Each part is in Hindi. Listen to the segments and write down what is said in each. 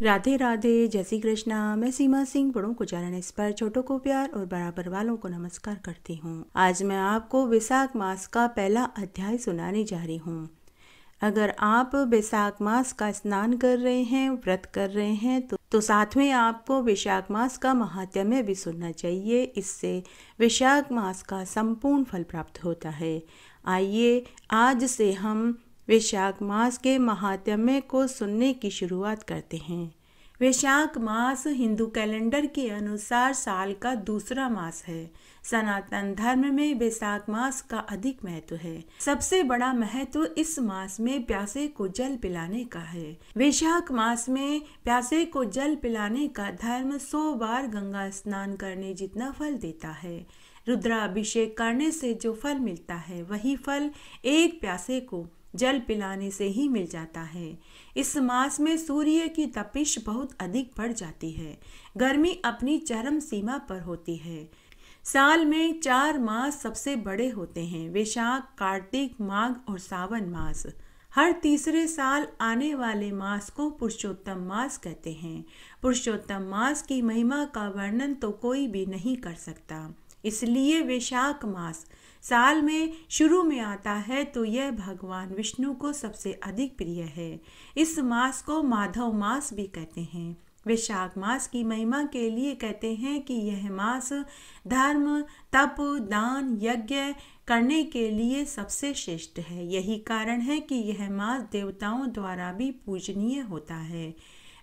राधे राधे, जय श्री कृष्णा। मैं सीमा सिंह बड़ों को चरण इस पर, छोटों को प्यार और बराबर वालों को नमस्कार करती हूँ। आज मैं आपको वैशाख मास का पहला अध्याय सुनाने जा रही हूँ। अगर आप वैशाख मास का स्नान कर रहे हैं, व्रत कर रहे हैं तो साथ में आपको वैशाख मास का महात्म्य भी सुनना चाहिए। इससे वैशाख मास का संपूर्ण फल प्राप्त होता है। आइए आज से हम वैशाख मास के महात्म्य को सुनने की शुरुआत करते हैं। वैशाख मास हिंदू कैलेंडर के अनुसार साल का दूसरा मास है। सनातन धर्म में वैशाख मास का अधिक महत्व है। सबसे बड़ा महत्व इस मास में प्यासे को जल पिलाने का है। वैशाख मास में प्यासे को जल पिलाने का धर्म 100 बार गंगा स्नान करने जितना फल देता है। रुद्राभिषेक करने से जो फल मिलता है वही फल एक प्यासे को जल पिलाने से ही मिल जाता है। इस मास में सूर्य की तपिश बहुत अधिक बढ़ जाती है। गर्मी अपनी चरम सीमा पर होती है। साल में 4 मास सबसे बड़े होते हैं: वैशाख, कार्तिक, माघ और सावन मास। हर तीसरे साल आने वाले मास को पुरुषोत्तम मास कहते हैं। पुरुषोत्तम मास की महिमा का वर्णन तो कोई भी नहीं कर सकता। इसलिए वैशाख मास साल में शुरू में आता है तो यह भगवान विष्णु को सबसे अधिक प्रिय है। इस मास को माधव मास भी कहते हैं। वैशाख मास की महिमा के लिए कहते हैं कि यह मास धर्म, तप, दान, यज्ञ करने के लिए सबसे श्रेष्ठ है। यही कारण है कि यह मास देवताओं द्वारा भी पूजनीय होता है।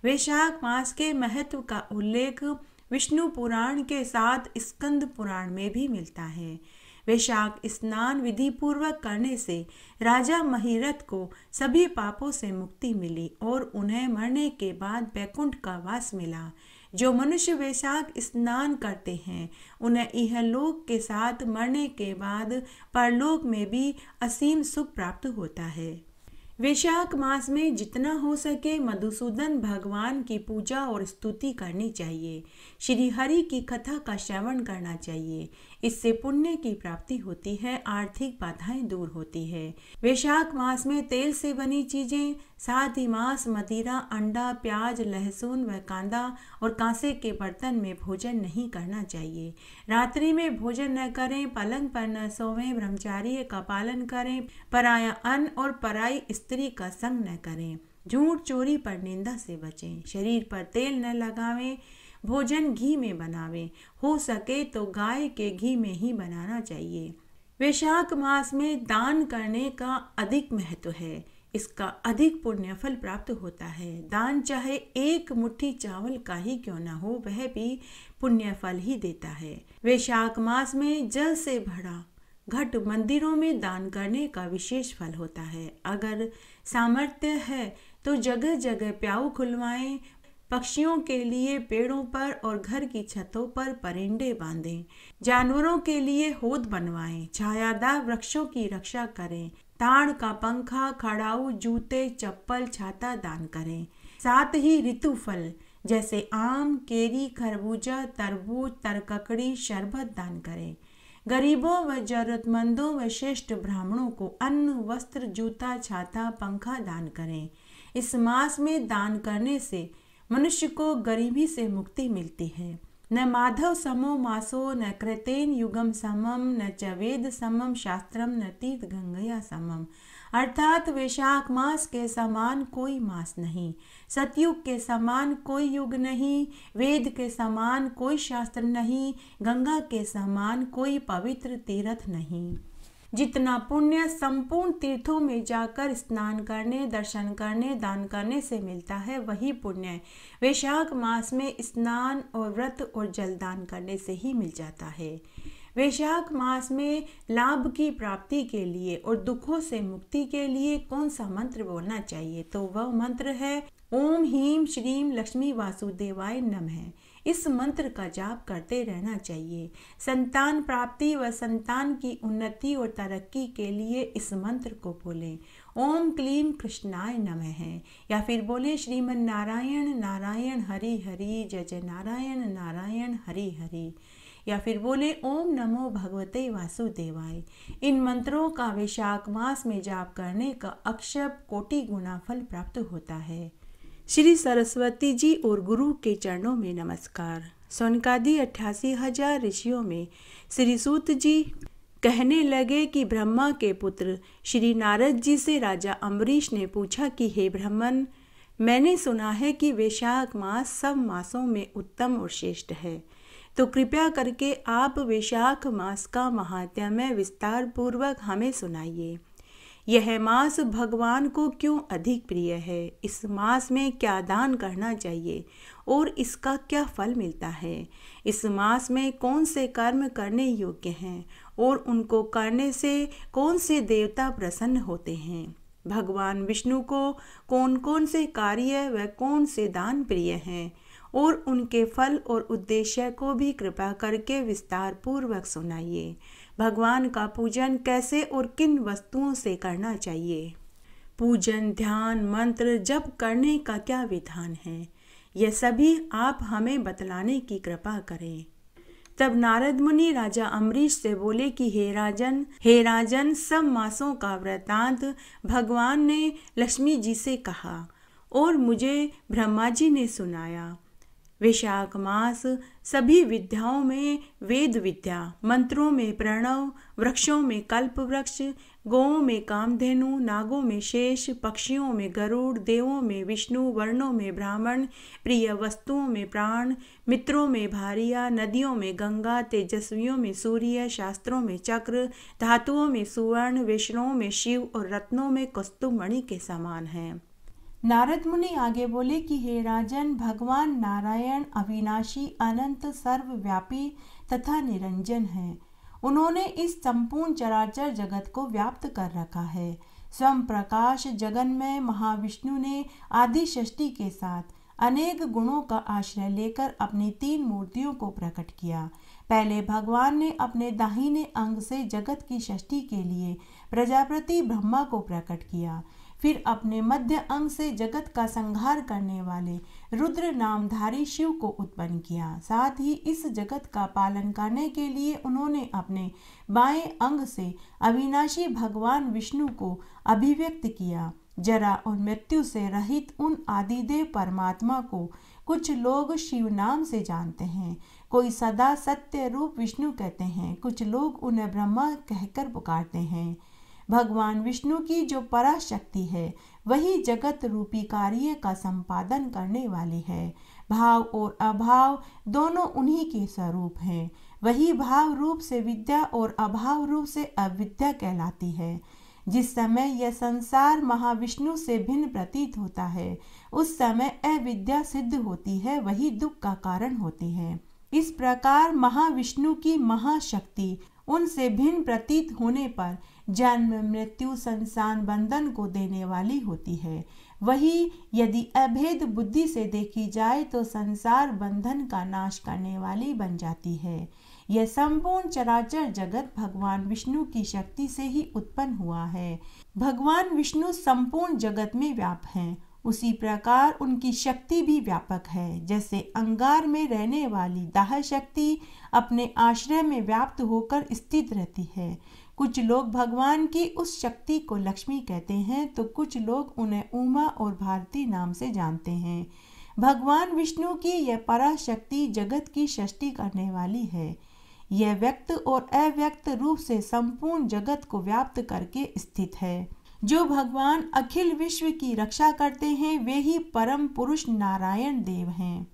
वैशाख मास के महत्व का उल्लेख विष्णु पुराण के साथ स्कंद पुराण में भी मिलता है। वैशाख स्नान विधि पूर्वक करने से राजा महिरथ को सभी पापों से मुक्ति मिली और उन्हें मरने के बाद वैकुंठ का वास मिला। जो मनुष्य वैशाख स्नान करते हैं उन्हें इहलोक के साथ मरने के बाद परलोक में भी असीम सुख प्राप्त होता है। वैशाख मास में जितना हो सके मधुसूदन भगवान की पूजा और स्तुति करनी चाहिए। श्री हरि की कथा का श्रवण करना चाहिए। इससे पुण्य की प्राप्ति होती है, आर्थिक बाधाएं दूर होती है। वैशाख मास में तेल से बनी चीजें, साथ ही मांस, मदिरा, अंडा, प्याज, लहसुन व कांदा और कांसे के बर्तन में भोजन नहीं करना चाहिए। रात्रि में भोजन न करें, पलंग पर न सोवें, ब्रह्मचार्य का पालन करें, पराया अन्न और पराई स्त्री का संग न करें, झूठ चोरी पर निंदा से बचें, शरीर पर तेल न लगावें, भोजन घी में बनावें, हो सके तो गाय के घी में ही बनाना चाहिए। वैशाख मास में दान करने का अधिक महत्व है। इसका अधिक पुण्य फल प्राप्त होता है। दान चाहे एक मुट्ठी चावल का ही क्यों न हो, वह भी पुण्य फल ही देता है। वैशाख मास में जल से भरा घट मंदिरों में दान करने का विशेष फल होता है। अगर सामर्थ्य है तो जगह जगह प्याऊ खुलवाएं, पक्षियों के लिए पेड़ों पर और घर की छतों पर परिंदे बांधें, जानवरों के लिए हौद बनवाएं, छायादार वृक्षों की रक्षा करें, ताड़ का पंखा, खड़ाऊ, जूते, चप्पल, छाता दान करें। साथ ही ऋतु फल जैसे आम, केरी, खरबूजा, तरबूज, तरककड़ी, शरबत दान करें। गरीबों व जरूरतमंदों व श्रेष्ठ ब्राह्मणों को अन्न, वस्त्र, जूता, छाता, पंखा दान करें। इस मास में दान करने से मनुष्य को गरीबी से मुक्ति मिलती है। न माधव समो मासो, न कृतेन युगम समम, न च वेद समम शास्त्रम, न तीर्थ गंगया समम। अर्थात वैशाख मास के समान कोई मास नहीं, सतयुग के समान कोई युग नहीं, वेद के समान कोई शास्त्र नहीं, गंगा के समान कोई पवित्र तीर्थ नहीं। जितना पुण्य संपूर्ण तीर्थों में जाकर स्नान करने, दर्शन करने, दान करने से मिलता है, वही पुण्य वैशाख मास में स्नान और व्रत और जलदान करने से ही मिल जाता है। वैशाख मास में लाभ की प्राप्ति के लिए और दुखों से मुक्ति के लिए कौन सा मंत्र बोलना चाहिए? तो वह मंत्र है ओम ह्रीं श्रीं लक्ष्मी वासुदेवाय नमः। इस मंत्र का जाप करते रहना चाहिए। संतान प्राप्ति व संतान की उन्नति और तरक्की के लिए इस मंत्र को बोलें। ओम क्लीं कृष्णाय नमः, या फिर बोले श्रीमन नारायण नारायण हरि हरि, जय जय नारायण नारायण हरि हरि, या फिर बोले ओम नमो भगवते वासुदेवाय। इन मंत्रों का वैशाख मास में जाप करने का अक्षय कोटि गुना फल प्राप्त होता है। श्री सरस्वती जी और गुरु के चरणों में नमस्कार। सौनकादि 88,000 ऋषियों में श्री सूत जी कहने लगे कि ब्रह्मा के पुत्र श्री नारद जी से राजा अम्बरीश ने पूछा कि हे ब्राह्मण, मैंने सुना है कि वैशाख मास सब मासों में उत्तम और श्रेष्ठ है, तो कृपया करके आप वैशाख मास का महात्म्य विस्तार पूर्वक हमें सुनाइए। यह मास भगवान को क्यों अधिक प्रिय है, इस मास में क्या दान करना चाहिए और इसका क्या फल मिलता है, इस मास में कौन से कर्म करने योग्य हैं और उनको करने से कौन से देवता प्रसन्न होते हैं, भगवान विष्णु को कौन कौन से कार्य व कौन से दान प्रिय हैं और उनके फल और उद्देश्य को भी कृपा करके विस्तार पूर्वक सुनाइए। भगवान का पूजन कैसे और किन वस्तुओं से करना चाहिए, पूजन, ध्यान, मंत्र, जप करने का क्या विधान है, यह सभी आप हमें बतलाने की कृपा करें। तब नारद मुनि राजा अम्बरीश से बोले कि हे राजन, सब मासों का वृतांत भगवान ने लक्ष्मी जी से कहा और मुझे ब्रह्मा जी ने सुनाया। वैशाख मास सभी विद्याओं में वेद विद्या, मंत्रों में प्रणव, वृक्षों में कल्प वृक्ष, गौओं में कामधेनु, नागों में शेष, पक्षियों में गरुड़, देवों में विष्णु, वर्णों में ब्राह्मण, प्रिय वस्तुओं में प्राण, मित्रों में भारिया, नदियों में गंगा, तेजस्वियों में सूर्य, शास्त्रों में चक्र, धातुओं में सुवर्ण, वैष्णवों में शिव और रत्नों में कौस्तुभ मणि के समान हैं। नारद मुनि आगे बोले कि हे राजन, भगवान नारायण अविनाशी, अनंत, सर्वव्यापी तथा निरंजन हैं। उन्होंने इस संपूर्ण चराचर जगत को व्याप्त कर रखा है। स्वयं प्रकाश जगन्मय महाविष्णु ने आदि षष्ठी के साथ अनेक गुणों का आश्रय लेकर अपनी 3 मूर्तियों को प्रकट किया। पहले भगवान ने अपने दाहिने अंग से जगत की षष्ठी के लिए प्रजापति ब्रह्मा को प्रकट किया। फिर अपने मध्य अंग से जगत का संहार करने वाले रुद्र नामधारी शिव को उत्पन्न किया। साथ ही इस जगत का पालन करने के लिए उन्होंने अपने बाएं अंग से अविनाशी भगवान विष्णु को अभिव्यक्त किया। जरा और मृत्यु से रहित उन आदिदेव परमात्मा को कुछ लोग शिव नाम से जानते हैं, कोई सदा सत्य रूप विष्णु कहते हैं, कुछ लोग उन्हें ब्रह्मा कहकर पुकारते हैं। भगवान विष्णु की जो पराशक्ति है वही जगत रूपी कार्य का संपादन करने वाली है। भाव और अभाव दोनों उन्हीं के स्वरूप हैं। वही भाव रूप से विद्या और अभाव रूप से अविद्या कहलाती है। जिस समय यह संसार महाविष्णु से भिन्न प्रतीत होता है, उस समय अविद्या सिद्ध होती है, वही दुख का कारण होती है। इस प्रकार महाविष्णु की महाशक्ति उनसे भिन्न प्रतीत होने पर जन्म, मृत्यु, संसार बंधन को देने वाली होती है। वही यदि अभेद बुद्धि से देखी जाए तो संसार बंधन का नाश करने वाली बन जाती है। यह संपूर्ण चराचर जगत भगवान विष्णु की शक्ति से ही उत्पन्न हुआ है। भगवान विष्णु संपूर्ण जगत में व्याप्त हैं, उसी प्रकार उनकी शक्ति भी व्यापक है। जैसे अंगार में रहने वाली दाह शक्ति अपने आश्रय में व्याप्त होकर स्थित रहती है। कुछ लोग भगवान की उस शक्ति को लक्ष्मी कहते हैं, तो कुछ लोग उन्हें उमा और भारती नाम से जानते हैं। भगवान विष्णु की यह पराशक्ति जगत की सृष्टि करने वाली है। यह व्यक्त और अव्यक्त रूप से संपूर्ण जगत को व्याप्त करके स्थित है। जो भगवान अखिल विश्व की रक्षा करते हैं वे ही परम पुरुष नारायण देव हैं।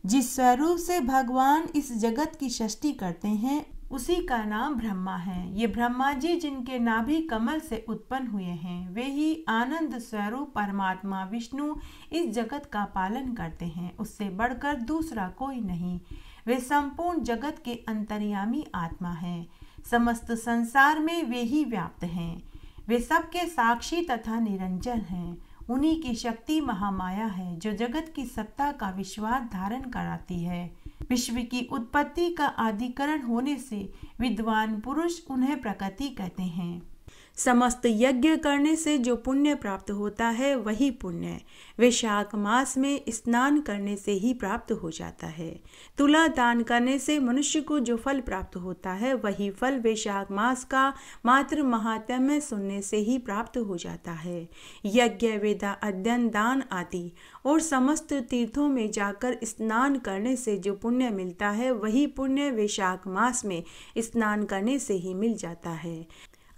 जिस स्वरूप से भगवान इस जगत की सृष्टि करते हैं उसी का नाम ब्रह्मा है। ये ब्रह्मा जी जिनके नाभि कमल से उत्पन्न हुए हैं, वे ही आनंद स्वरूप परमात्मा विष्णु इस जगत का पालन करते हैं। उससे बढ़कर दूसरा कोई नहीं। वे संपूर्ण जगत के अंतर्यामी आत्मा हैं। समस्त संसार में वे ही व्याप्त हैं। वे सबके साक्षी तथा निरंजन हैं। उन्हीं की शक्ति महामाया है जो जगत की सत्ता का विश्वास धारण कराती है। विश्व की उत्पत्ति का आदिकरण होने से विद्वान पुरुष उन्हें प्रकृति कहते हैं। समस्त यज्ञ करने से जो पुण्य प्राप्त होता है वही पुण्य वैशाख मास में स्नान करने से ही प्राप्त हो जाता है। तुला दान करने से मनुष्य को जो फल प्राप्त होता है वही फल वैशाख मास का मात्र महात्म्य सुनने से ही प्राप्त हो जाता है। यज्ञ, वेदा अध्ययन, दान आदि और समस्त तीर्थों में जाकर स्नान करने से जो पुण्य मिलता है वही पुण्य वैशाख मास में स्नान करने से ही मिल जाता है।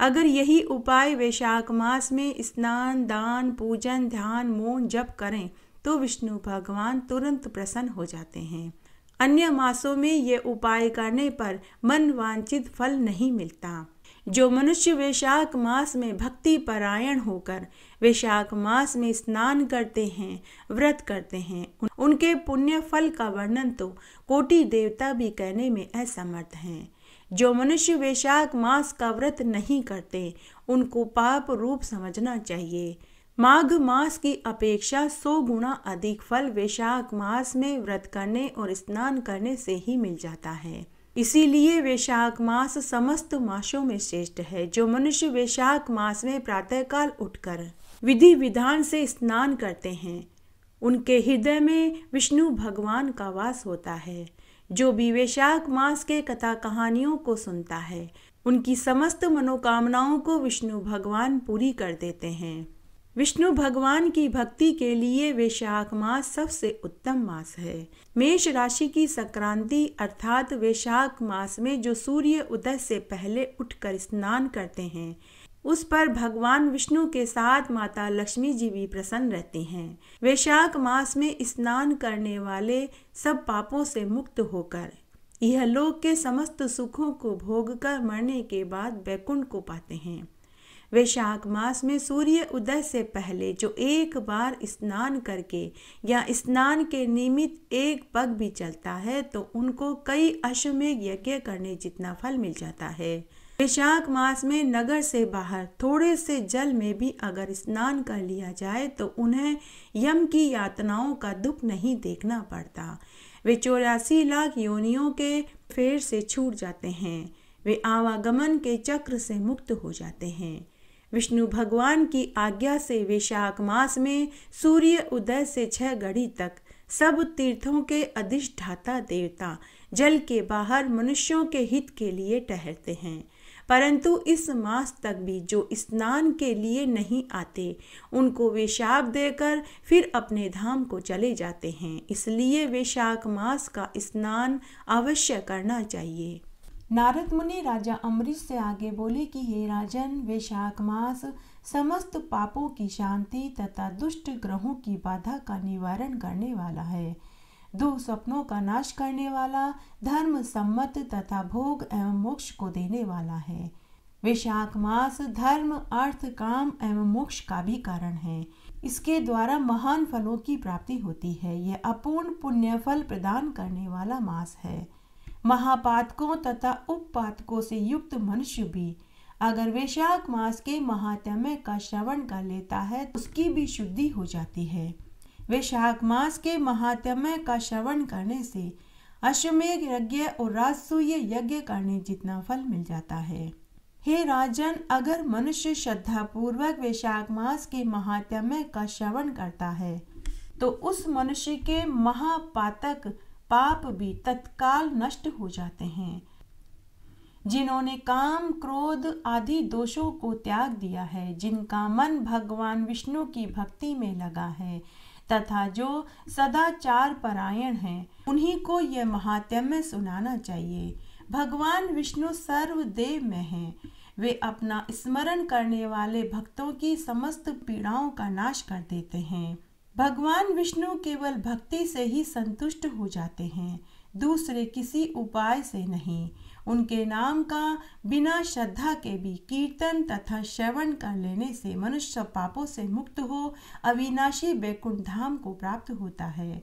अगर यही उपाय वैशाख मास में स्नान, दान, पूजन, ध्यान, मौन, जप करें तो विष्णु भगवान तुरंत प्रसन्न हो जाते हैं। अन्य मासों में ये उपाय करने पर मन वांछित फल नहीं मिलता। जो मनुष्य वैशाख मास में भक्ति परायण होकर वैशाख मास में स्नान करते हैं, व्रत करते हैं, उनके पुण्य फल का वर्णन तो कोटि देवता भी कहने में असमर्थ हैं। जो मनुष्य वैशाख मास का व्रत नहीं करते उनको पाप रूप समझना चाहिए। माघ मास की अपेक्षा 100 गुना अधिक फल वैशाख मास में व्रत करने और स्नान करने से ही मिल जाता है। इसीलिए वैशाख मास समस्त मासों में श्रेष्ठ है। जो मनुष्य वैशाख मास में प्रातःकाल उठकर विधि विधान से स्नान करते हैं उनके हृदय में विष्णु भगवान का वास होता है। जो भी वैशाख मास के कथा कहानियों को सुनता है उनकी समस्त मनोकामनाओं को विष्णु भगवान पूरी कर देते हैं। विष्णु भगवान की भक्ति के लिए वैशाख मास सबसे उत्तम मास है। मेष राशि की संक्रांति अर्थात वैशाख मास में जो सूर्य उदय से पहले उठकर स्नान करते हैं उस पर भगवान विष्णु के साथ माता लक्ष्मी जी भी प्रसन्न रहती हैं। वैशाख मास में स्नान करने वाले सब पापों से मुक्त होकर यह लोक के समस्त सुखों को भोगकर मरने के बाद वैकुंठ को पाते हैं। वैशाख मास में सूर्य उदय से पहले जो एक बार स्नान करके या स्नान के निमित्त एक पग भी चलता है तो उनको कई अश्वमेध यज्ञ करने जितना फल मिल जाता है। वैशाख मास में नगर से बाहर थोड़े से जल में भी अगर स्नान कर लिया जाए तो उन्हें यम की यातनाओं का दुख नहीं देखना पड़ता। वे 84 लाख योनियों के फेर से छूट जाते हैं। वे आवागमन के चक्र से मुक्त हो जाते हैं। विष्णु भगवान की आज्ञा से वैशाख मास में सूर्य उदय से 6 घड़ी तक सब तीर्थों के अधिष्ठाता देवता जल के बाहर मनुष्यों के हित के लिए ठहरते हैं। परंतु इस मास तक भी जो स्नान के लिए नहीं आते उनको वे शाप देकर फिर अपने धाम को चले जाते हैं। इसलिए वैशाख मास का स्नान अवश्य करना चाहिए। नारद मुनि राजा अम्बरीश से आगे बोले कि हे राजन, वैशाख मास समस्त पापों की शांति तथा दुष्ट ग्रहों की बाधा का निवारण करने वाला है, दुःस्वप्नों का नाश करने वाला, धर्म सम्मत तथा भोग एवं मोक्ष को देने वाला है। वैशाख मास धर्म, अर्थ, काम एवं मोक्ष का भी कारण है। इसके द्वारा महान फलों की प्राप्ति होती है। यह अपूर्ण पुण्य फल प्रदान करने वाला मास है। महापातकों तथा उपपातकों से युक्त मनुष्य भी अगर वैशाख मास के महात्म्य का श्रवण कर लेता है तो उसकी भी शुद्धि हो जाती है। वैशाख मास के महात्म्य का श्रवण करने से अश्वमेध यज्ञ और राजसूय यज्ञ करने जितना फल मिल जाता है। हे राजन, अगर मनुष्य श्रद्धा पूर्वक वैशाख मास के महात्म्य का श्रवण करता है तो उस मनुष्य के महापातक पाप भी तत्काल नष्ट हो जाते हैं। जिन्होंने काम, क्रोध आदि दोषों को त्याग दिया है, जिनका मन भगवान विष्णु की भक्ति में लगा है तथा जो सदाचार परायण हैं, उन्हीं को यह महात्म्य सुनाना चाहिए। भगवान विष्णु सर्वदेव में हैं। वे अपना स्मरण करने वाले भक्तों की समस्त पीड़ाओं का नाश कर देते हैं। भगवान विष्णु केवल भक्ति से ही संतुष्ट हो जाते हैं, दूसरे किसी उपाय से नहीं। उनके नाम का बिना श्रद्धा के भी कीर्तन तथा श्रवण कर लेने से मनुष्य पापों से मुक्त हो अविनाशी वैकुंठ धाम को प्राप्त होता है।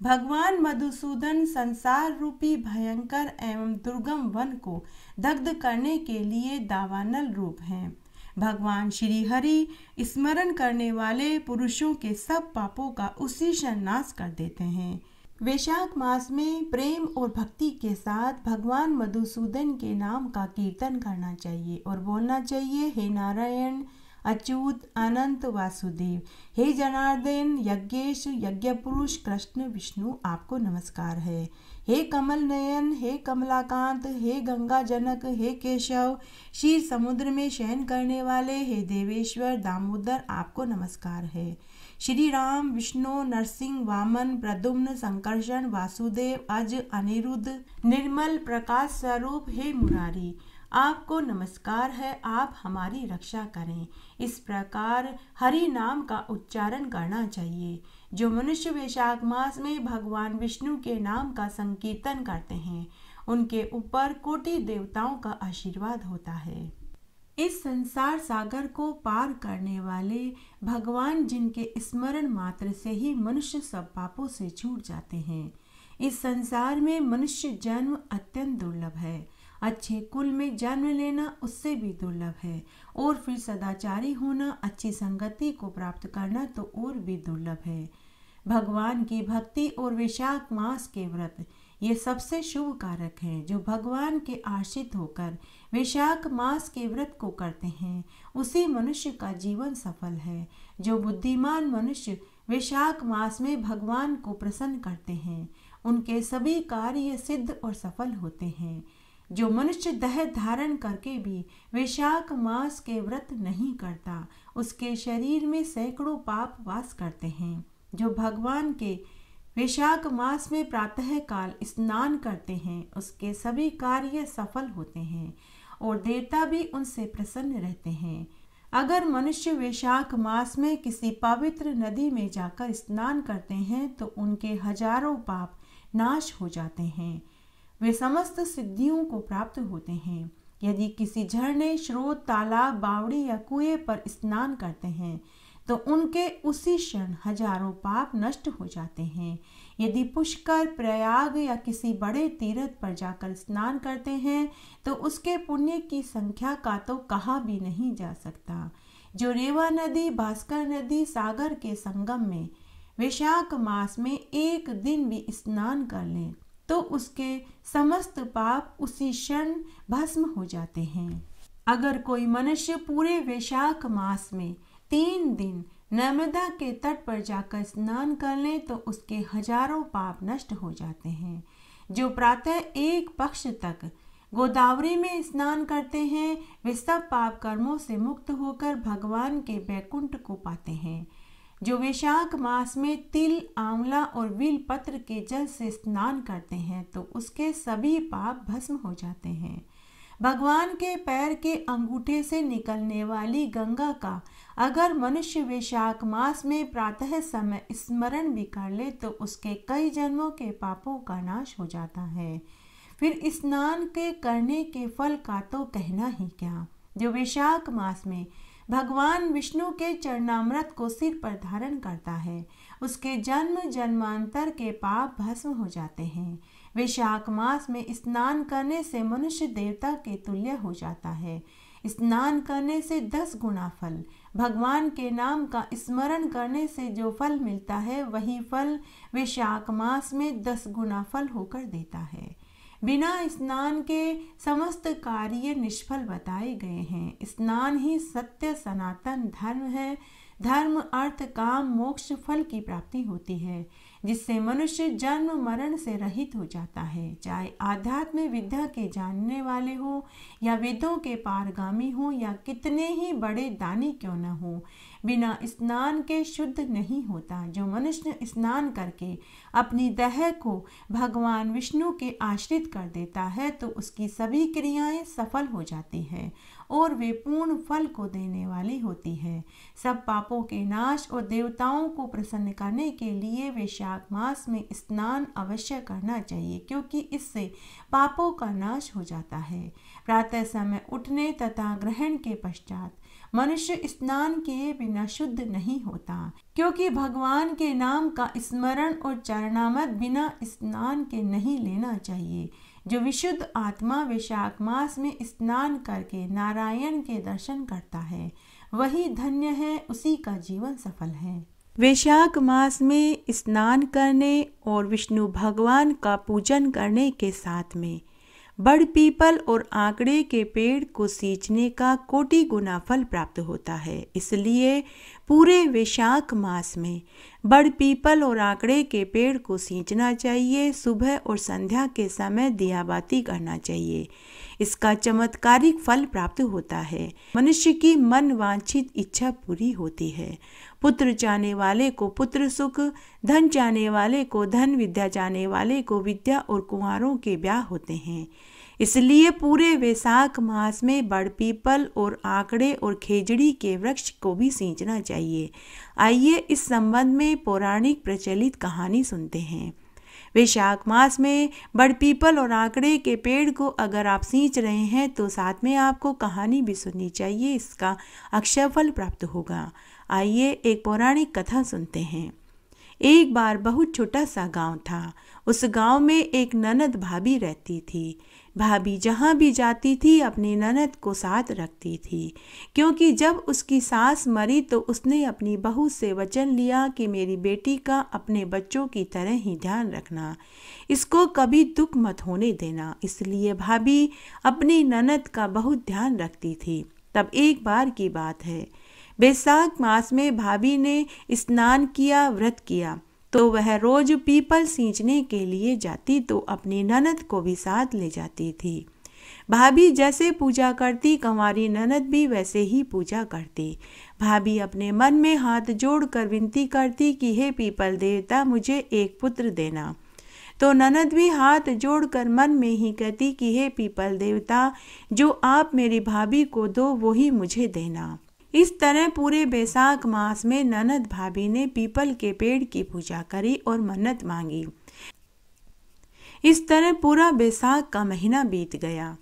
भगवान मधुसूदन संसार रूपी भयंकर एवं दुर्गम वन को दग्ध करने के लिए दावानल रूप हैं। भगवान श्री हरि स्मरण करने वाले पुरुषों के सब पापों का उसी क्षण नाश कर देते हैं। वैशाख मास में प्रेम और भक्ति के साथ भगवान मधुसूदन के नाम का कीर्तन करना चाहिए और बोलना चाहिए, हे नारायण अच्युत अनंत वासुदेव, हे जनार्दन यज्ञेश यज्ञ पुरुष कृष्ण विष्णु आपको नमस्कार है। हे कमल नयन, हे कमलाकांत, हे गंगा जनक, हे केशव, क्षीर समुद्र में शयन करने वाले, हे देवेश्वर दामोदर आपको नमस्कार है। श्री राम विष्णु नरसिंह वामन प्रद्युम्न संकर्षण वासुदेव अज अनिरुद्ध निर्मल प्रकाश स्वरूप हे मुरारी आपको नमस्कार है, आप हमारी रक्षा करें। इस प्रकार हरि नाम का उच्चारण करना चाहिए। जो मनुष्य वैशाख मास में भगवान विष्णु के नाम का संकीर्तन करते हैं उनके ऊपर कोटि देवताओं का आशीर्वाद होता है। इस संसार सागर को पार करने वाले भगवान जिनके स्मरण मात्र से ही मनुष्य सब पापों से छूट जाते हैं। इस संसार में मनुष्य जन्म अत्यंत दुर्लभ है। अच्छे कुल में जन्म लेना उससे भी दुर्लभ है और फिर सदाचारी होना, अच्छी संगति को प्राप्त करना तो और भी दुर्लभ है। भगवान की भक्ति और वैशाख मास के व्रत ये सबसे शुभ कारक हैं। जो भगवान के आश्रित होकर वैशाख मास के व्रत को करते हैं उसी मनुष्य का जीवन सफल है। जो बुद्धिमान मनुष्य वैशाख मास में भगवान को प्रसन्न करते हैं उनके सभी कार्य सिद्ध और सफल होते हैं। जो मनुष्य देह धारण करके भी वैशाख मास के व्रत नहीं करता उसके शरीर में सैकड़ों पाप वास करते हैं। जो भगवान के वैशाख मास में प्रातः काल स्नान करते हैं उसके सभी कार्य सफल होते हैं और देवता भी उनसे प्रसन्न रहते हैं। अगर मनुष्य वैशाख मास में किसी पवित्र नदी में जाकर स्नान करते हैं तो उनके हजारों पाप नाश हो जाते हैं, वे समस्त सिद्धियों को प्राप्त होते हैं। यदि किसी झरने, स्रोत, तालाब, बावड़ी या कुएं पर स्नान करते हैं तो उनके उसी क्षण हजारों पाप नष्ट हो जाते हैं। यदि पुष्कर, प्रयाग या किसी बड़े तीर्थ पर जाकर स्नान करते हैं तो उसके पुण्य की संख्या का तो कहा भी नहीं जा सकता। जो रेवा नदी, भास्कर नदी, सागर के संगम में वैशाख मास में एक दिन भी स्नान कर लें तो उसके समस्त पाप उसी क्षण भस्म हो जाते हैं। अगर कोई मनुष्य पूरे वैशाख मास में 3 दिन नर्मदा के तट पर जाकर स्नान कर ले तो उसके हजारों पाप नष्ट हो जाते हैं। जो प्रातः एक पक्ष तक गोदावरी में स्नान करते हैं वे सब पाप कर्मों से मुक्त होकर भगवान के बैकुंठ को पाते हैं। जो वैशाख मास में तिल, आंवला और बेल पत्र के जल से स्नान करते हैं तो उसके सभी पाप भस्म हो जाते हैं। भगवान के पैर के अंगूठे से निकलने वाली गंगा का अगर मनुष्य वैशाख मास में प्रातः समय स्मरण भी कर ले तो उसके कई जन्मों के पापों का नाश हो जाता है। फिर स्नान के करने के फल का तो कहना ही क्या। जो वैशाख मास में भगवान विष्णु के चरणामृत को सिर पर धारण करता है उसके जन्म जन्मांतर के पाप भस्म हो जाते हैं। वैशाख मास में स्नान करने से मनुष्य देवता के तुल्य हो जाता है। स्नान करने से 10 गुना फल, भगवान के नाम का स्मरण करने से जो फल मिलता है वही फल वैशाख मास में 10 गुना फल होकर देता है। बिना स्नान के समस्त कार्य निष्फल बताए गए हैं। स्नान ही सत्य सनातन धर्म है। धर्म, अर्थ, काम, मोक्ष फल की प्राप्ति होती है जिससे मनुष्य जन्म मरण से रहित हो जाता है। चाहे आध्यात्म विद्या के जानने वाले हो या वेदों के पारगामी हो या कितने ही बड़े दानी क्यों न हो, बिना स्नान के शुद्ध नहीं होता। जो मनुष्य स्नान करके अपनी देह को भगवान विष्णु के आश्रित कर देता है तो उसकी सभी क्रियाएं सफल हो जाती है और वे पूर्ण फल को देने वाली होती है। सब पापों के नाश और देवताओं को प्रसन्न करने के लिए वैशाख मास में स्नान अवश्य करना चाहिए क्योंकि इससे पापों का नाश हो जाता है। प्रातः समय उठने तथा ग्रहण के पश्चात मनुष्य स्नान किए बिना शुद्ध नहीं होता क्योंकि भगवान के नाम का स्मरण और चरणामृत बिना स्नान के नहीं लेना चाहिए। जो विशुद्ध आत्मा वैशाख मास में स्नान करके नारायण के दर्शन करता है वही धन्य है, उसी का जीवन सफल है। वैशाख मास में स्नान करने और विष्णु भगवान का पूजन करने के साथ में बड़ पीपल और आंकड़े के पेड़ को सींचने का कोटि गुना फल प्राप्त होता है। इसलिए पूरे वैशाख मास में बड़ पीपल और आंकड़े के पेड़ को सींचना चाहिए। सुबह और संध्या के समय दियाबाती करना चाहिए। इसका चमत्कारिक फल प्राप्त होता है। मनुष्य की मन वांछित इच्छा पूरी होती है। पुत्र चाहने वाले को पुत्र सुख, धन चाहने वाले को धन, विद्या चाहने वाले को विद्या और कुंवारों के ब्याह होते हैं। इसलिए पूरे वैशाख मास में बड़ पीपल और आंकड़े और खेजड़ी के वृक्ष को भी सींचना चाहिए। आइए इस संबंध में पौराणिक प्रचलित कहानी सुनते हैं। वैशाख मास में बड़ पीपल और आंकड़े के पेड़ को अगर आप सींच रहे हैं तो साथ में आपको कहानी भी सुननी चाहिए। इसका अक्षय फल प्राप्त होगा। आइए एक पौराणिक कथा सुनते हैं। एक बार बहुत छोटा सा गांव था। उस गांव में एक ननद भाभी रहती थी। भाभी जहाँ भी जाती थी अपनी ननद को साथ रखती थी, क्योंकि जब उसकी सास मरी तो उसने अपनी बहू से वचन लिया कि मेरी बेटी का अपने बच्चों की तरह ही ध्यान रखना, इसको कभी दुख मत होने देना। इसलिए भाभी अपनी ननद का बहुत ध्यान रखती थी। तब एक बार की बात है, वैशाख मास में भाभी ने स्नान किया, व्रत किया, तो वह रोज पीपल सींचने के लिए जाती तो अपनी ननद को भी साथ ले जाती थी। भाभी जैसे पूजा करती कंवारी ननद भी वैसे ही पूजा करती। भाभी अपने मन में हाथ जोड़कर विनती करती कि हे पीपल देवता मुझे एक पुत्र देना। तो ननद भी हाथ जोड़कर मन में ही कहती कि हे पीपल देवता जो आप मेरी भाभी को दो वो ही मुझे देना। इस तरह पूरे वैशाख मास में ननद भाभी ने पीपल के पेड़ की पूजा करी और मन्नत मांगी। इस तरह पूरा वैशाख का महीना बीत गया।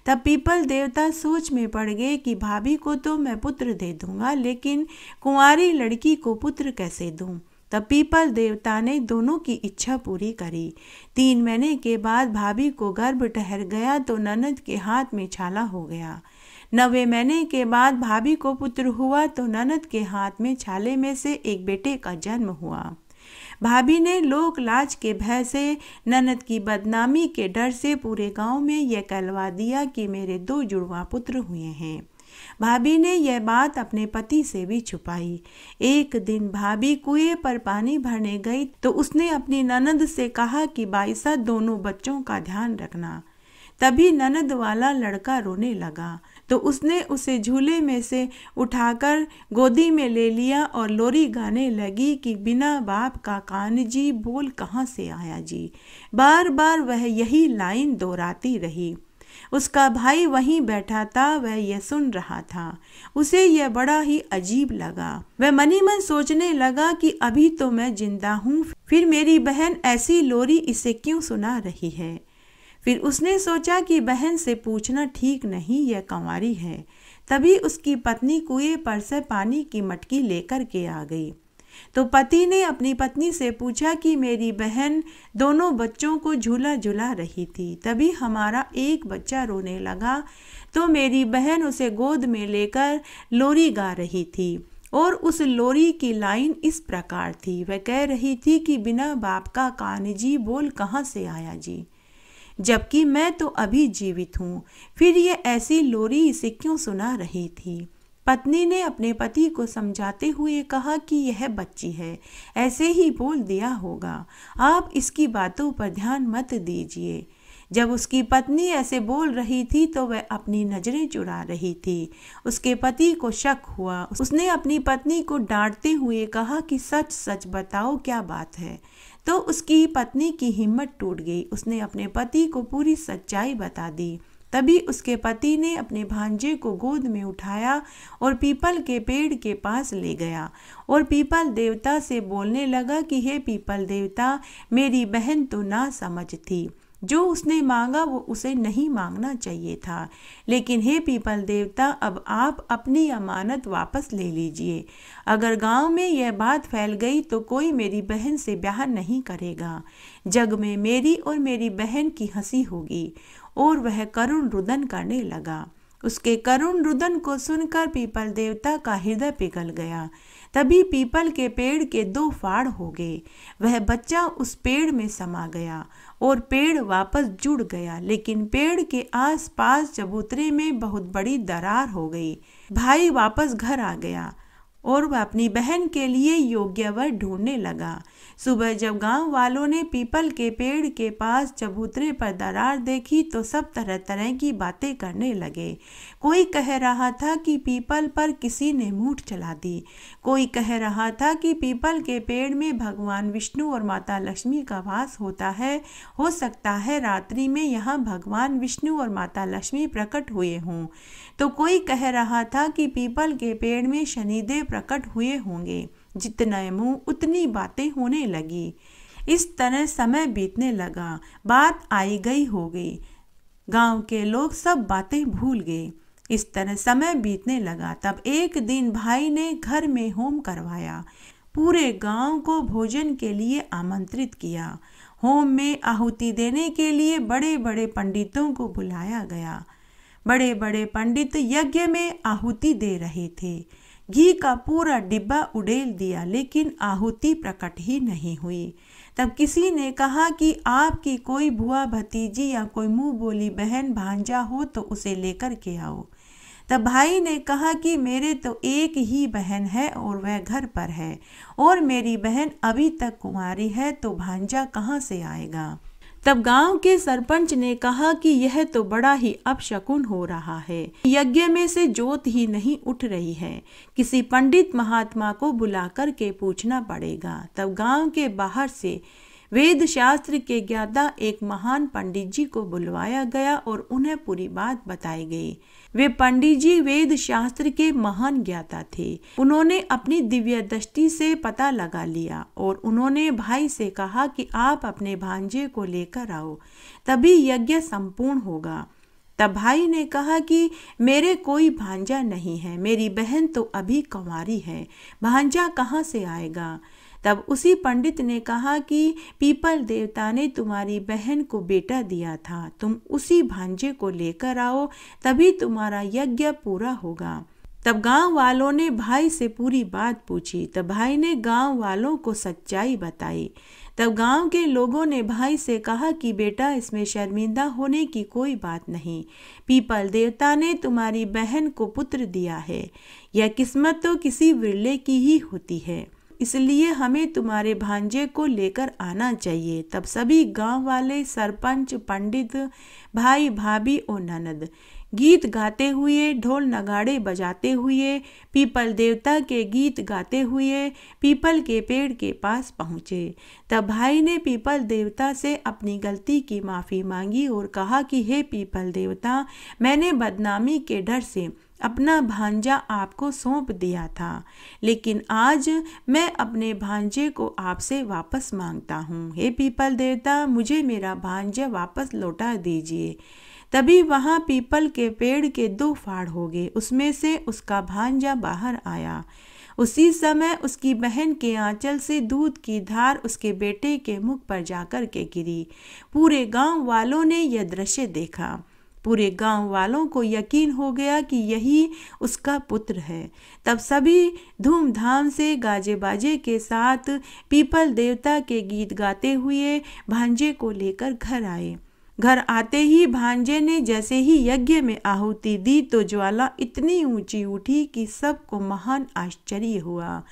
तब पीपल देवता सोच में पड़ गए कि भाभी को तो मैं पुत्र दे दूंगा, लेकिन कुंवारी लड़की को पुत्र कैसे दूं। तब पीपल देवता ने दोनों की इच्छा पूरी करी। 3 महीने के बाद भाभी को गर्भ ठहर गया तो ननद के हाथ में छाला हो गया। 9वें महीने के बाद भाभी को पुत्र हुआ तो ननद के हाथ में छाले में से एक बेटे का जन्म हुआ। भाभी ने लोक लाज के भय से, ननद की बदनामी के डर से पूरे गांव में यह कहलवा दिया कि मेरे 2 जुड़वा पुत्र हुए हैं। भाभी ने यह बात अपने पति से भी छुपाई। एक दिन भाभी कुएं पर पानी भरने गई तो उसने अपनी ननद से कहा कि बाईसा दोनों बच्चों का ध्यान रखना। तभी ननद वाला लड़का रोने लगा तो उसने उसे झूले में से उठाकर गोदी में ले लिया और लोरी गाने लगी कि बिना बाप का कान जी, बोल कहाँ से आया जी। बार बार वह यही लाइन दोहराती रही। उसका भाई वहीं बैठा था, वह यह सुन रहा था। उसे यह बड़ा ही अजीब लगा। वह मनी मन सोचने लगा कि अभी तो मैं जिंदा हूँ, फिर मेरी बहन ऐसी लोरी इसे क्यों सुना रही है। फिर उसने सोचा कि बहन से पूछना ठीक नहीं, यह कंवारी है। तभी उसकी पत्नी कुएं पर से पानी की मटकी लेकर के आ गई। तो पति ने अपनी पत्नी से पूछा कि मेरी बहन दोनों बच्चों को झूला झुला रही थी, तभी हमारा एक बच्चा रोने लगा तो मेरी बहन उसे गोद में लेकर लोरी गा रही थी। और उस लोरी की लाइन इस प्रकार थी, वह कह रही थी कि बिना बाप का कान जी, बोल कहाँ से आया जी, जबकि मैं तो अभी जीवित हूँ। फिर ये ऐसी लोरी इसे क्यों सुना रही थी। पत्नी ने अपने पति को समझाते हुए कहा कि यह बच्ची है, ऐसे ही बोल दिया होगा, आप इसकी बातों पर ध्यान मत दीजिए। जब उसकी पत्नी ऐसे बोल रही थी तो वह अपनी नजरें चुरा रही थी। उसके पति को शक हुआ। उसने अपनी पत्नी को डांटते हुए कहा कि सच सच बताओ क्या बात है। तो उसकी पत्नी की हिम्मत टूट गई। उसने अपने पति को पूरी सच्चाई बता दी। तभी उसके पति ने अपने भांजे को गोद में उठाया और पीपल के पेड़ के पास ले गया और पीपल देवता से बोलने लगा कि हे पीपल देवता, मेरी बहन तो ना समझ थी, जो उसने मांगा वो उसे नहीं मांगना चाहिए था, लेकिन हे पीपल देवता, अब आप अपनी अमानत वापस ले लीजिए। अगर गांव में यह बात फैल गई तो कोई मेरी बहन से ब्याह नहीं करेगा। जग में मेरी और मेरी बहन की हंसी होगी। और वह करुण रुदन करने लगा। उसके करुण रुदन को सुनकर पीपल देवता का हृदय पिघल गया। तभी पीपल के पेड़ के 2 फाड़ हो गए। वह बच्चा उस पेड़ में समा गया और पेड़ वापस जुड़ गया, लेकिन पेड़ के आसपास चबूतरे में बहुत बड़ी दरार हो गई। भाई वापस घर आ गया और वह अपनी बहन के लिए योग्य वर ढूंढने लगा। सुबह जब गांव वालों ने पीपल के पेड़ के पास चबूतरे पर दरार देखी तो सब तरह तरह की बातें करने लगे। कोई कह रहा था कि पीपल पर किसी ने मूठ चला दी, कोई कह रहा था कि पीपल के पेड़ में भगवान विष्णु और माता लक्ष्मी का वास होता है, हो सकता है रात्रि में यहाँ भगवान विष्णु और माता लक्ष्मी प्रकट हुए हों। तो कोई कह रहा था कि पीपल के पेड़ में शनिदेव प्रकट हुए होंगे। जितना मुंह उतनी बातें होने लगी। इस तरह समय बीतने लगा, बात आई गई हो गई। गांव के लोग सब बातें भूल गए। इस तरह समय बीतने लगा। तब एक दिन भाई ने घर में होम करवाया, पूरे गांव को भोजन के लिए आमंत्रित किया। होम में आहुति देने के लिए बड़े बड़े पंडितों को बुलाया गया। बड़े बड़े पंडित यज्ञ में आहुति दे रहे थे। घी का पूरा डिब्बा उड़ेल दिया, लेकिन आहुति प्रकट ही नहीं हुई। तब किसी ने कहा कि आपकी कोई बुआ भतीजी या कोई मुंह बोली बहन भांजा हो तो उसे लेकर के आओ। तब भाई ने कहा कि मेरे तो एक ही बहन है और वह घर पर है, और मेरी बहन अभी तक कुंवारी है, तो भांजा कहाँ से आएगा। तब गांव के सरपंच ने कहा कि यह तो बड़ा ही अपशकुन हो रहा है, यज्ञ में से जोत ही नहीं उठ रही है, किसी पंडित महात्मा को बुलाकर के पूछना पड़ेगा। तब गांव के बाहर से वेद शास्त्र के ज्ञाता एक महान पंडित जी को बुलवाया गया और उन्हें पूरी बात बताई गई। वे पंडित जी वेद शास्त्र के महान ज्ञाता थे। उन्होंने अपनी दिव्य दृष्टि से पता लगा लिया और उन्होंने भाई से कहा कि आप अपने भांजे को लेकर आओ, तभी यज्ञ संपूर्ण होगा। तब भाई ने कहा कि मेरे कोई भांजा नहीं है, मेरी बहन तो अभी कुंवारी है, भांजा कहाँ से आएगा। तब उसी पंडित ने कहा कि पीपल देवता ने तुम्हारी बहन को बेटा दिया था, तुम उसी भांजे को लेकर आओ, तभी तुम्हारा यज्ञ पूरा होगा। तब गांव वालों ने भाई से पूरी बात पूछी। तब भाई ने गांव वालों को सच्चाई बताई। तब गांव के लोगों ने भाई से कहा कि बेटा, इसमें शर्मिंदा होने की कोई बात नहीं, पीपल देवता ने तुम्हारी बहन को पुत्र दिया है। यह किस्मत तो किसी विरले की ही होती है, इसलिए हमें तुम्हारे भांजे को लेकर आना चाहिए। तब सभी गांव वाले, सरपंच, पंडित, भाई भाभी और ननद गीत गाते हुए, ढोल नगाड़े बजाते हुए, पीपल देवता के गीत गाते हुए पीपल के पेड़ के पास पहुँचे। तब भाई ने पीपल देवता से अपनी गलती की माफ़ी मांगी और कहा कि हे पीपल देवता, मैंने बदनामी के डर से अपना भांजा आपको सौंप दिया था, लेकिन आज मैं अपने भांजे को आपसे वापस मांगता हूँ। हे पीपल देवता, मुझे मेरा भांजा वापस लौटा दीजिए। तभी वहाँ पीपल के पेड़ के 2 फाड़ हो गए, उसमें से उसका भांजा बाहर आया। उसी समय उसकी बहन के आंचल से दूध की धार उसके बेटे के मुख पर जाकर के गिरी। पूरे गांव वालों ने यह दृश्य देखा। पूरे गांव वालों को यकीन हो गया कि यही उसका पुत्र है। तब सभी धूमधाम से गाजे बाजे के साथ पीपल देवता के गीत गाते हुए भांजे को लेकर घर आए। घर आते ही भांजे ने जैसे ही यज्ञ में आहुति दी तो ज्वाला इतनी ऊंची उठी कि सबको महान आश्चर्य हुआ।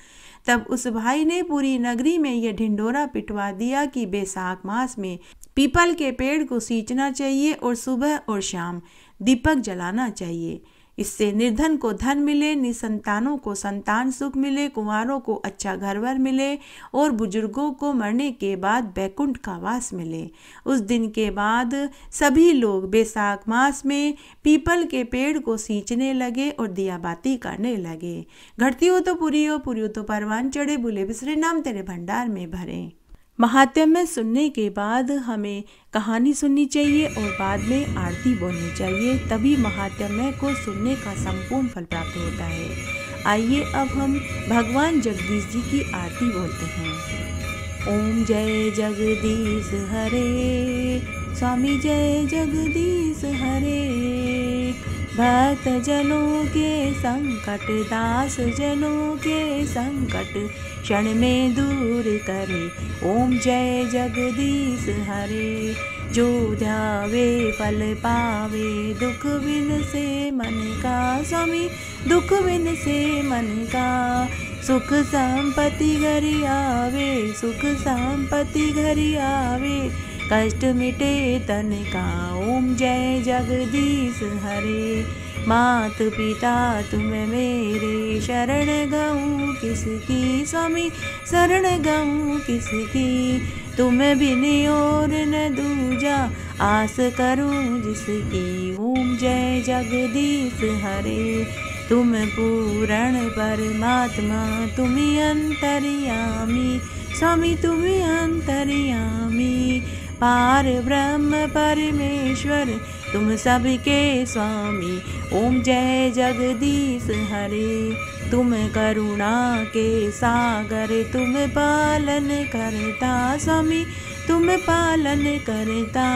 तब उस भाई ने पूरी नगरी में यह ढिंढोरा पिटवा दिया कि बैसाख मास में पीपल के पेड़ को सींचना चाहिए और सुबह और शाम दीपक जलाना चाहिए। इससे निर्धन को धन मिले, निसंतानों को संतान सुख मिले, कुंवारों को अच्छा घरवर मिले और बुजुर्गों को मरने के बाद बैकुंठ का वास मिले। उस दिन के बाद सभी लोग बैसाख मास में पीपल के पेड़ को सींचने लगे और दिया बाती करने लगे। घटती हो तो पूरी हो, पूरी हो तो परवान चढ़े, भूले बिसरे नाम तेरे भंडार में भरे। महात्म्य सुनने के बाद हमें कहानी सुननी चाहिए और बाद में आरती बोलनी चाहिए, तभी महात्म्य को सुनने का संपूर्ण फल प्राप्त होता है। आइए अब हम भगवान जगदीश जी की आरती बोलते हैं। ओम जय जगदीश हरे, स्वामी जय जगदीश हरे, भक्त जनों के संकट, दास जनों के संकट क्षण में दूर करे। ओम जय जगदीश हरे। जो ध्यावे फल पावे, दुख बिन से मन का स्वामी, दुख बिन से मन का। सुख संपत्ति घरी आवे, सुख संपत्ति घरी आवे, कष्ट मिटे तन का। ओम जय जगदीश हरे। मात पिता तुम मेरे, शरण गऊँ किसकी स्वामी, शरण गऊँ किसकी। तुम बिन और न दूजा, आस करूँ जिसकी। ओम जय जगदीश हरे। तुम पूर्ण परमात्मा, तुम अंतर्यामी स्वामी, तुम अंतर्यामी। पार ब्रह्म परमेश्वर, तुम सबके स्वामी। ओम जय जगदीश हरे। तुम करुणा के सागर, तुम पालन करता स्वामी, तुम पालन करता।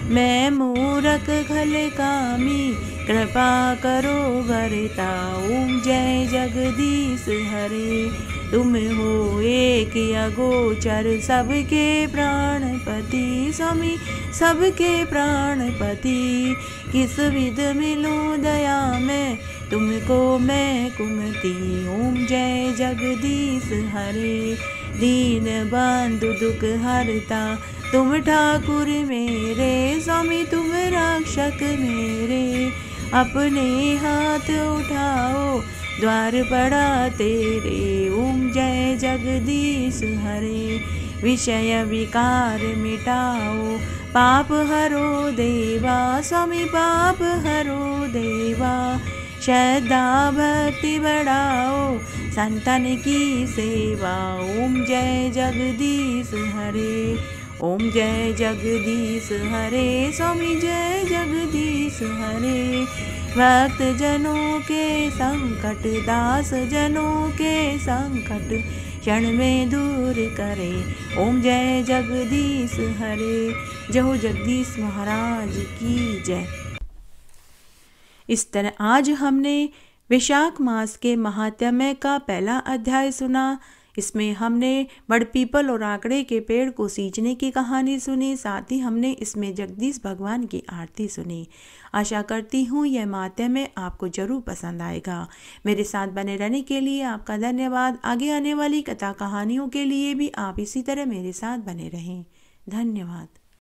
मैं मूरख खल कामी, कृपा करो भरता। ओम जय जगदीश हरे। तुम हो एक अगोचर, सबके प्राणपति स्वामी, सबके प्राणपति। किस विध मिलूं दया में, तुमको मैं कुमति। ओम जय जगदीश हरे। दीन बंधु दुख हरता, तुम ठाकुर मेरे स्वामी, तुम रक्षक मेरे। अपने हाथ उठाओ, द्वार पड़ा तेरे। ओम जय जगदीश हरे। विषय विकार मिटाओ, पाप हरो देवा स्वामी, पाप हरो देवा। श्रद्धा भक्ति बढ़ाओ, संतन की सेवा। ओम जय जगदीश हरे। ओम जय जगदीश हरे स्वामी, जय जगदीश हरे। भक्त जनों के संकट, दास जनों के संकट क्षण में दूर करे। ओम जय जगदीश हरे। जय हो जगदीश महाराज की जय। इस तरह आज हमने वैशाख मास के महात्म्य का पहला अध्याय सुना। इसमें हमने बड़ पीपल और आकड़े के पेड़ को सींचने की कहानी सुनी, साथ ही हमने इसमें जगदीश भगवान की आरती सुनी। आशा करती हूँ यह महात्म्य आपको जरूर पसंद आएगा। मेरे साथ बने रहने के लिए आपका धन्यवाद। आगे आने वाली कथा कहानियों के लिए भी आप इसी तरह मेरे साथ बने रहें। धन्यवाद।